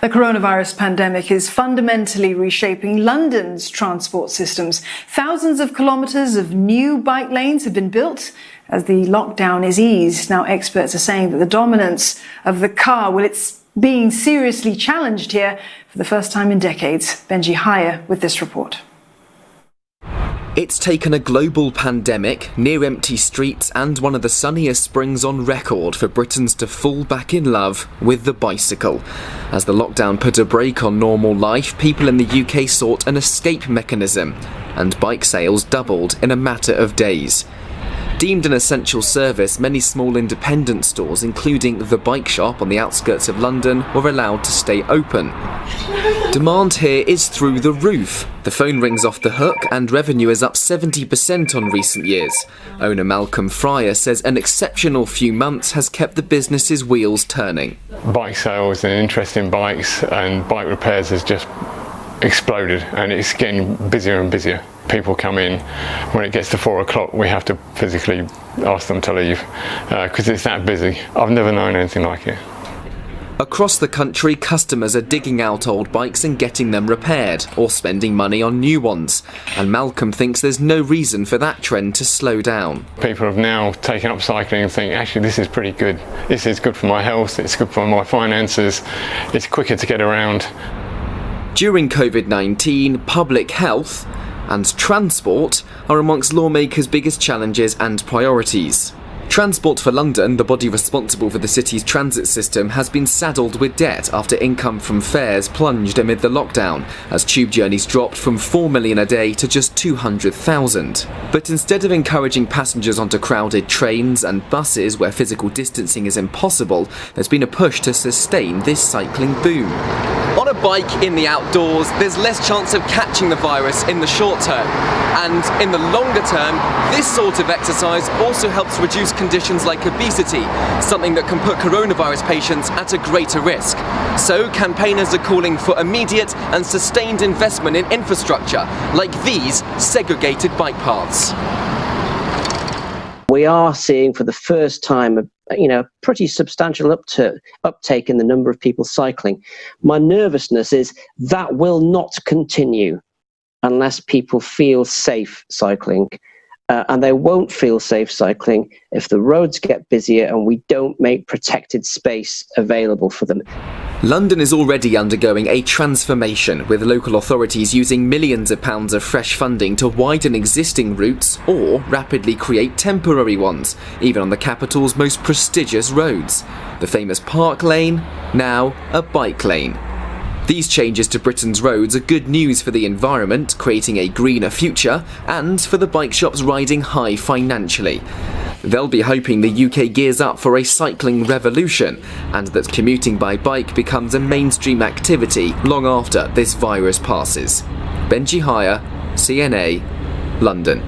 The coronavirus pandemic is fundamentally reshaping London's transport systems. Thousands of kilometres of new bike lanes have been built as the lockdown is eased. Now, experts are saying that the dominance of the car, well, it's being seriously challenged here for the first time in decades. Benji Haya with this report. It's taken a global pandemic, near-empty streets and one of the sunniest springs on record for Britons to fall back in love with the bicycle. As the lockdown put a brake on normal life, people in the UK sought an escape mechanism, and bike sales doubled in a matter of days. Deemed an essential service, many small independent stores, including the bike shop on the outskirts of London, were allowed to stay open. Demand here is through the roof. The phone rings off the hook and revenue is up 70% on recent years. Owner Malcolm Fryer says an exceptional few months has kept the business's wheels turning. Bike sales and interest in bikes and bike repairs has just exploded, and it's getting busier and busier. People come in. When it gets to 4 o'clock, we have to physically ask them to leave because it's that busy. I've never known anything like it. Across the country, customers are digging out old bikes and getting them repaired, or spending money on new ones. And Malcolm thinks there's no reason for that trend to slow down. People have now taken up cycling and think, actually, this is pretty good. This is good for my health, it's good for my finances, it's quicker to get around. During COVID-19, public health and transport are amongst lawmakers' biggest challenges and priorities. Transport for London, the body responsible for the city's transit system, has been saddled with debt after income from fares plunged amid the lockdown, as tube journeys dropped from 4 million a day to just 200,000. But instead of encouraging passengers onto crowded trains and buses where physical distancing is impossible, there's been a push to sustain this cycling boom. On a bike in the outdoors, there's less chance of catching the virus in the short term. And in the longer term, this sort of exercise also helps reduce conditions like obesity, something that can put coronavirus patients at a greater risk. So campaigners are calling for immediate and sustained investment in infrastructure, like these segregated bike paths. We are seeing for the first time a pretty substantial uptake in the number of people cycling. My nervousness is that will not continue unless people feel safe cycling. And they won't feel safe cycling if the roads get busier and we don't make protected space available for them. London is already undergoing a transformation, with local authorities using millions of pounds of fresh funding to widen existing routes or rapidly create temporary ones, even on the capital's most prestigious roads. The famous Park Lane, now a bike lane. These changes to Britain's roads are good news for the environment, creating a greener future, and for the bike shops riding high financially. They'll be hoping the UK gears up for a cycling revolution, and that commuting by bike becomes a mainstream activity long after this virus passes. Benji Haya, CNA, London.